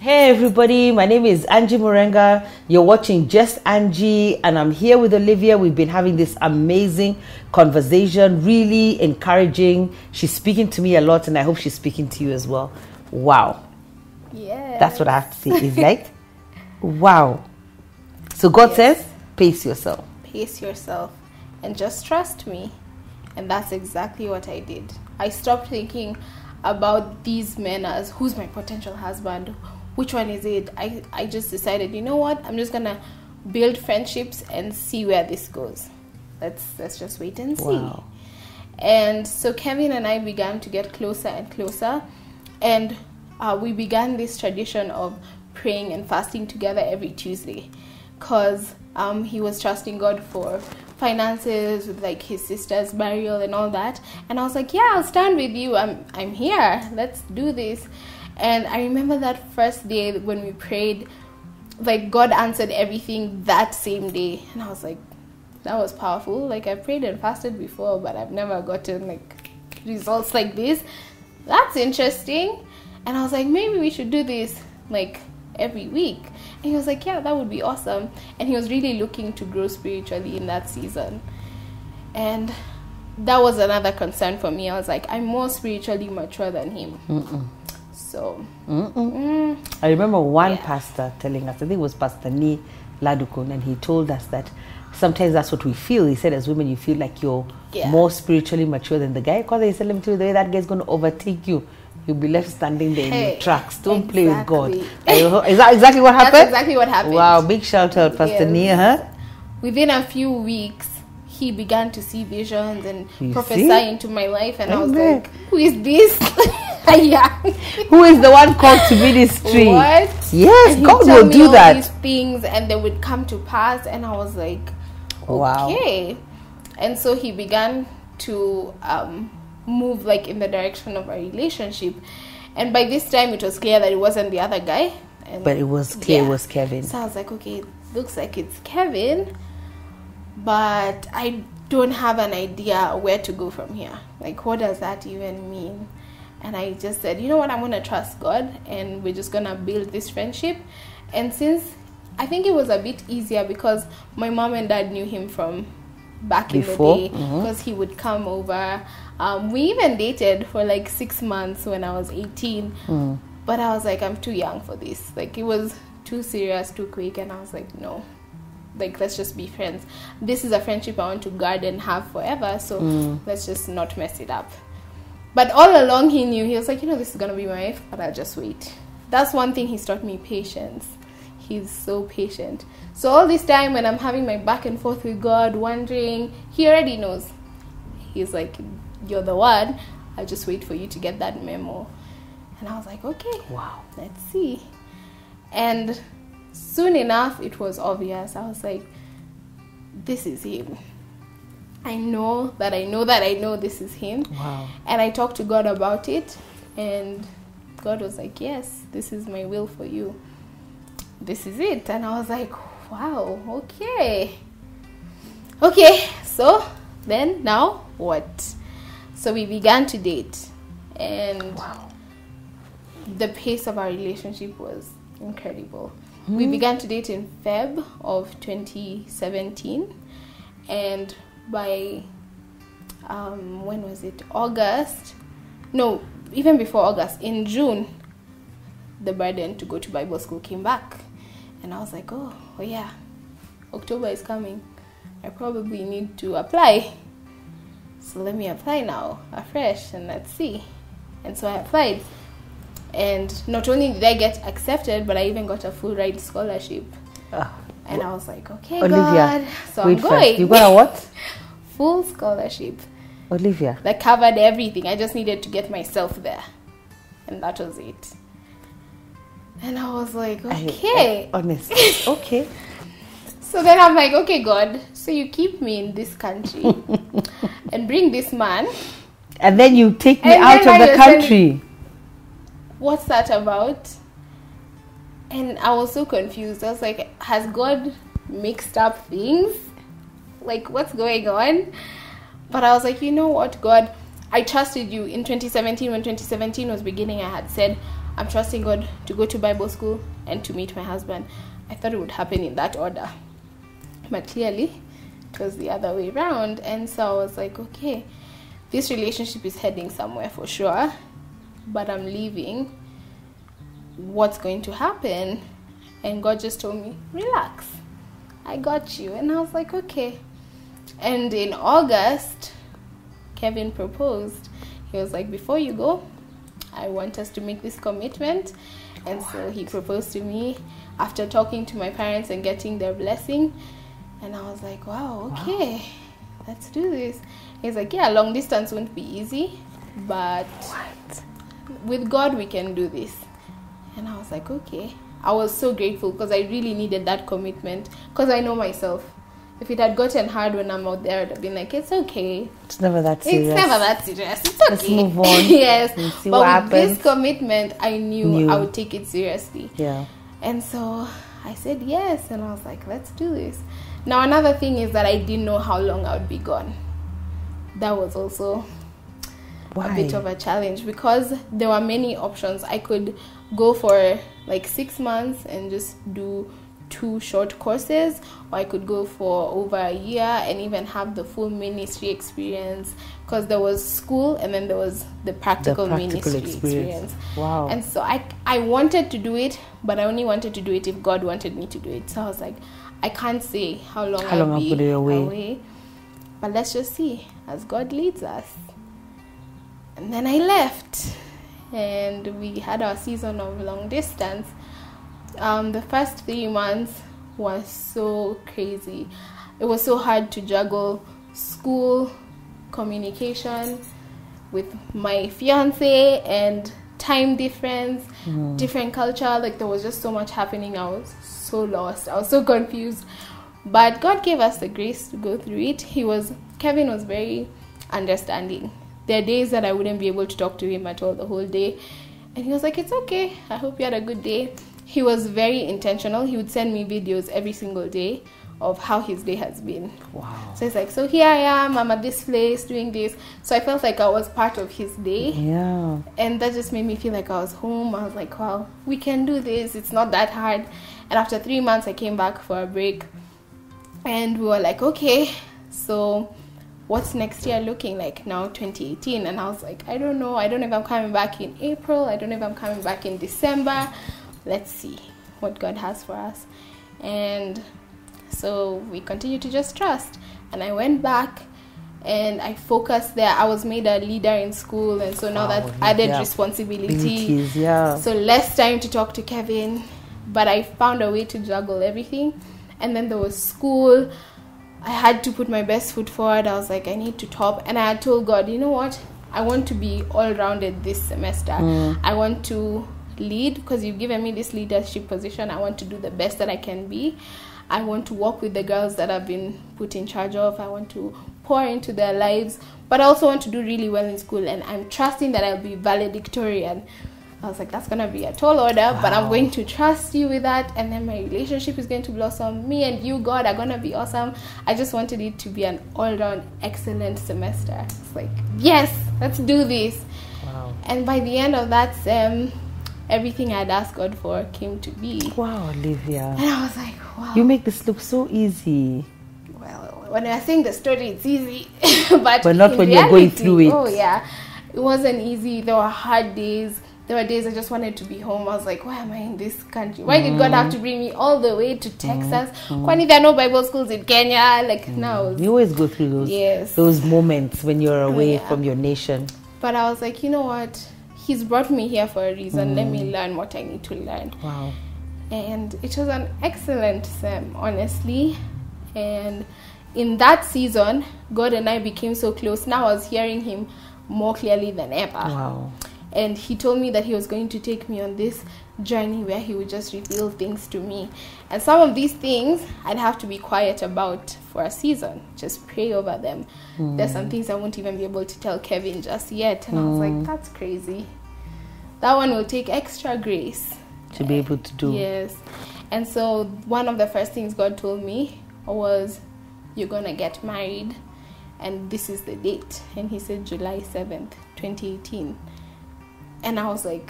Hey everybody, my name is Angie Murenga. You're watching Just Angie and I'm here with Olyvia. We've been having this amazing conversation, really encouraging. She's speaking to me a lot and I hope she's speaking to you as well. Wow. Yeah. That's what I have to say. It's like, wow. So God says, pace yourself. Pace yourself and just trust me. And that's exactly what I did. I stopped thinking about these men as who's my potential husband, which one is it. I just decided, you know what, I'm just gonna build friendships and see where this goes. Let's just wait and see. Wow. And so Kevin and I began to get closer and closer, and we began this tradition of praying and fasting together every Tuesday, because he was trusting God for finances with like his sister's burial and all that, and I was like, yeah, I'll stand with you. I'm here. Let's do this. And I remember that first day when we prayed, like God answered everything that same day, and I was like, that was powerful. Like I prayed and fasted before, but I've never gotten like results like this. That's interesting. And I was like, maybe we should do this like every week. And he was like, yeah, that would be awesome. And he was really looking to grow spiritually in that season. And that was another concern for me. I was like, I'm more spiritually mature than him. So I remember one pastor telling us, I think it was Pastor Ni Ladukun, and he told us that sometimes that's what we feel. He said, as women, you feel like you're more spiritually mature than the guy, because they said, let me tell you, the way that guy's going to overtake you, you'll be left standing there in your tracks. Don't play with God. Is that exactly what happened? That's exactly what happened. Wow, big shout out, Pastor Nia. Huh? Within a few weeks, he began to see visions and prophesy into my life, and I was like, who is this? Who is the one called to ministry? What? Yes, and God will do that. These things, and they would come to pass, and I was like, okay. Wow. And so he began to move like in the direction of our relationship, and by this time it was clear that it wasn't the other guy, but it was clear it was Kevin. So I was like, okay, it looks like it's Kevin, but I don't have an idea where to go from here. Like, what does that even mean? And I just said, you know what, I'm going to trust God, and we're just going to build this friendship. And since I think it was a bit easier because my mom and dad knew him from back before, in the day, because he would come over. We even dated for like 6 months when I was 18. But I was like, I'm too young for this. Like, it was too serious, too quick. And I was like, no, like, let's just be friends. This is a friendship I want to guard and have forever. So let's just not mess it up. But all along he knew. He was like, you know, this is going to be my wife, but I'll just wait. That's one thing he's taught me, patience. He's so patient. So all this time when I'm having my back and forth with God, wondering, he already knows. He's like, you're the one. I'll just wait for you to get that memo. And I was like, okay, wow, let's see. And soon enough, it was obvious. I was like, this is him. I know this is him. Wow. And I talked to God about it, and God was like, yes, this is my will for you. This is it. And I was like, wow, okay. Okay, so then now what? So we began to date, and the pace of our relationship was incredible. We began to date in Feb of 2017, and by when was it? August? No, even before August, in June, the burden to go to Bible school came back. And I was like, oh yeah, October is coming. I probably need to apply. So let me apply now, afresh, and let's see. And so I applied. And not only did I get accepted, but I even got a full ride scholarship. And I was like, okay, Olyvia, God. So I'm going. First. You got a what? Full scholarship. Olyvia. That covered everything. I just needed to get myself there. And that was it. And I was like, okay. Honestly, okay. So then I'm like, okay, God, so you keep me in this country and bring this man. And then you take me out of the country. What's that about? And I was so confused. I was like, has God mixed up things? Like, what's going on? But I was like, you know what, God? I trusted you. In 2017, when 2017 was beginning, I had said, I'm trusting God to go to Bible school and to meet my husband. I thought it would happen in that order, but clearly it was the other way around. And so I was like, okay, this relationship is heading somewhere for sure, but I'm leaving. What's going to happen? And God just told me, relax, I got you. And I was like, okay. And in August, Kevin proposed. He was like, before you go, I want us to make this commitment. And so he proposed to me after talking to my parents and getting their blessing. And I was like, wow, okay, let's do this. He's like, yeah, long distance won't be easy, but with God we can do this. And I was like, okay. I was so grateful because I really needed that commitment, because I know myself. If it had gotten hard when I'm out there, I'd have been like, it's okay. It's never that serious. It's okay. Let's move on. Yes. See but what with happens. this commitment, I knew I would take it seriously. Yeah. And so I said yes. And I was like, let's do this. Now, another thing is that I didn't know how long I would be gone. That was also a bit of a challenge, because there were many options. I could go for like 6 months and just do 2 short courses, or I could go for over a year and even have the full ministry experience, because there was school and then there was the practical ministry experience. Wow. And so I wanted to do it, but I only wanted to do it if God wanted me to do it. So I was like, I can't say how long I'll be away, but let's just see as God leads us. And then I left, and we had our season of long distance. The first 3 months was so crazy. It was so hard to juggle school, communication with my fiance, and time difference, different culture. Like, there was just so much happening. I was so lost. I was so confused. But God gave us the grace to go through it. Kevin was very understanding. There are days that I wouldn't be able to talk to him at all the whole day. And he was like, it's okay. I hope you had a good day. He was very intentional. He would send me videos every single day of how his day has been. Wow. So it's like, so here I am. I'm at this place doing this. So I felt like I was part of his day. Yeah. And that just made me feel like I was home. I was like, wow, we can do this. It's not that hard. And after 3 months, I came back for a break. And we were like, okay, so what's next year looking like now, 2018? And I was like, I don't know. I don't know if I'm coming back in April. I don't know if I'm coming back in December. Let's see what God has for us. And so we continue to just trust. And I went back and I focused there. I was made a leader in school, and so now that added responsibility. So less time to talk to Kevin, but I found a way to juggle everything. And then there was school. I had to put my best foot forward. I was like, I need to top. And I had told God, you know what? I want to be all-rounded this semester. I want to lead, because you've given me this leadership position. I want to do the best that I can be. I want to work with the girls that I've been put in charge of. I want to pour into their lives, but I also want to do really well in school. And I'm trusting that I'll be valedictorian. I was like, that's going to be a tall order, but I'm going to trust you with that. And then my relationship is going to blossom. Me and you, God, are going to be awesome. I just wanted it to be an all-round excellent semester. It's like, yes, let's do this. Wow. And by the end of that sem, everything I'd asked God for came to be. Wow, Olyvia. And I was like, wow. You make this look so easy. Well, when I sing the story, it's easy. but not when you're going through it. Oh, yeah. It wasn't easy. There were hard days. There were days I just wanted to be home. I was like, why am I in this country? Why did God have to bring me all the way to Texas? Kwani there are no Bible schools in Kenya? Like, now. You always go through those moments when you're away from your nation. But I was like, you know what? He's brought me here for a reason. Let me learn what I need to learn. Wow. And it was an excellent sem, honestly. And in that season, God and I became so close. Now I was hearing him more clearly than ever. Wow. And he told me that he was going to take me on this journey where he would just reveal things to me. And some of these things I'd have to be quiet about for a season. Just pray over them. There's some things I won't even be able to tell Kevin just yet. And I was like, that's crazy. That one will take extra grace to be able to do. Yes. And so one of the first things God told me was, you're going to get married. And this is the date. And he said July 7th, 2018. And I was like,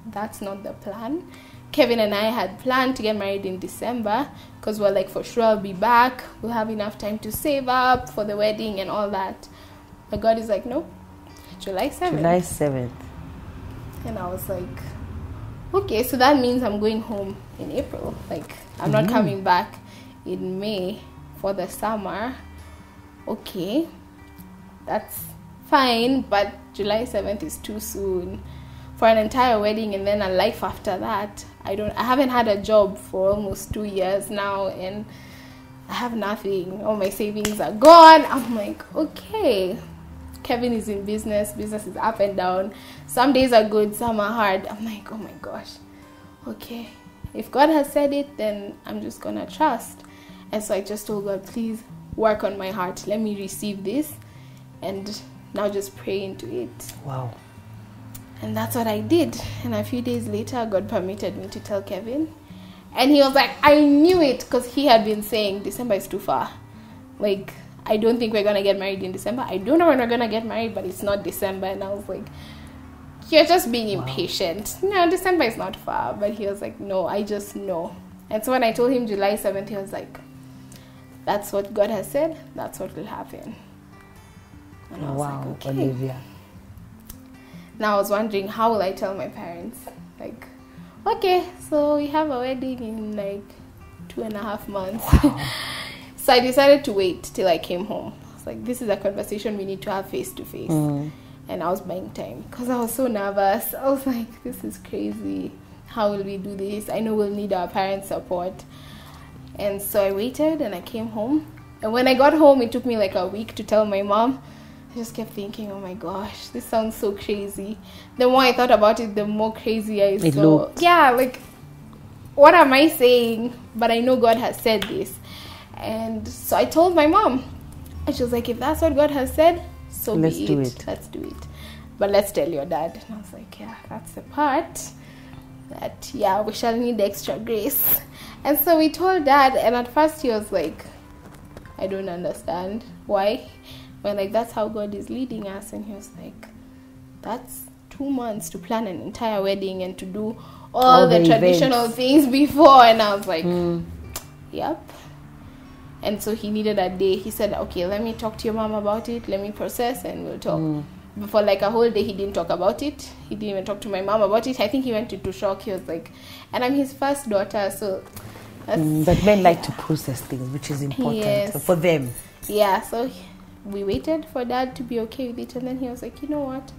that's not the plan. Kevin and I had planned to get married in December because we're like, for sure I'll be back. We'll have enough time to save up for the wedding and all that. But God is like, nope, July 7th. July 7th. And I was like, okay, so that means I'm going home in April. Like, I'm not coming back in May for the summer. Okay, that's fine, but July 7th is too soon for an entire wedding and then a life after that. I haven't had a job for almost 2 years now, and I have nothing. All my savings are gone. I'm like, okay. Kevin is in business is up and down. Some days are good, some are hard. I'm like, oh my gosh, okay, if God has said it, then I'm just gonna trust. And so I just told God, please work on my heart, let me receive this, and now just pray into it. Wow. And that's what I did. And a few days later, God permitted me to tell Kevin, and he was like, I knew it, because he had been saying December is too far, like, I don't think we're going to get married in December. I don't know when we're going to get married, but it's not December. And I was like, you're just being impatient. No, December is not far. But he was like, no, I just know. And so when I told him July 7th, he was like, that's what God has said. That's what will happen. And I was like, okay. Olyvia. Now I was wondering, how will I tell my parents? Like, okay, so we have a wedding in like 2.5 months. Wow. So I decided to wait till I came home. I was like, this is a conversation we need to have face to face. And I was buying time because I was so nervous. I was like, this is crazy. How will we do this? I know we'll need our parents' support. And so I waited and I came home. And when I got home, it took me like a week to tell my mom. I just kept thinking, oh my gosh, this sounds so crazy. The more I thought about it, the more crazy I saw. Yeah, like, what am I saying? But I know God has said this. And so I told my mom, and she was like, if that's what God has said, so let's be do it. Let's do it. But let's tell your dad. And I was like, yeah, that's the part that, yeah, we shall need extra grace. And so we told dad, and at first he was like, I don't understand. Why? We're like, that's how God is leading us. And he was like, that's 2 months to plan an entire wedding and to do all the traditional things before. And I was like, yep. And so he needed a day. He said, okay, let me talk to your mom about it. Let me process and we'll talk. For like a whole day, he didn't talk about it. He didn't even talk to my mom about it. I think he went into shock. He was like, and I'm his first daughter, so... but men like to process things, which is important for them. Yeah, so we waited for dad to be okay with it. And then he was like, you know what?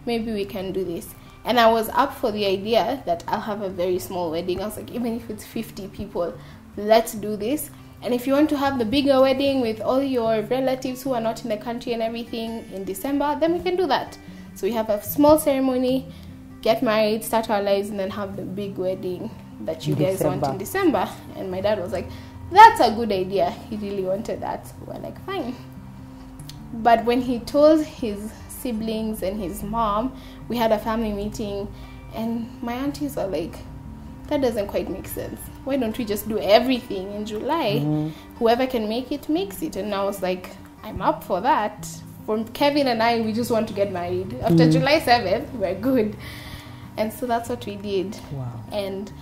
Maybe we can do this. And I was up for the idea that I'll have a very small wedding. I was like, even if it's 50 people, let's do this. And if you want to have the bigger wedding with all your relatives who are not in the country and everything in December, then we can do that. So we have a small ceremony, get married, start our lives, and then have the big wedding that you guys want in December. And my dad was like, that's a good idea. He really wanted that. So we're like, fine. But when he told his siblings and his mom, we had a family meeting, and my aunties are like, that doesn't quite make sense. Why don't we just do everything in July? Whoever can make it, makes it. And I was like, I'm up for that. For Kevin and I, we just want to get married. After July 7th, we're good. And so that's what we did. Wow. And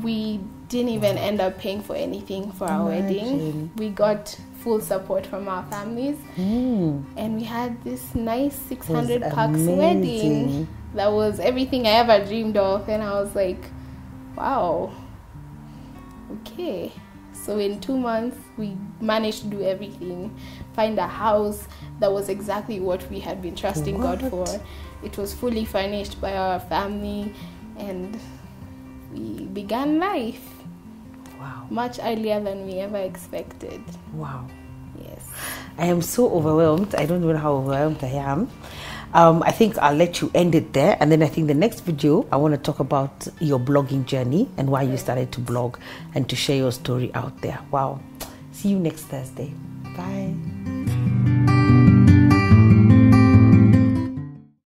we didn't even end up paying for anything for our wedding. We got full support from our families. And we had this nice 600 bucks wedding. That was everything I ever dreamed of. And I was like, wow, okay. So in 2 months, we managed to do everything. Find a house that was exactly what we had been trusting God for. It was fully furnished by our family, and we began life. Wow. Much earlier than we ever expected. Wow. Yes. I am so overwhelmed. I don't know how overwhelmed I am. I think I'll let you end it there. And then I think the next video, I want to talk about your blogging journey and why you started to blog and to share your story out there. Wow. See you next Thursday. Bye.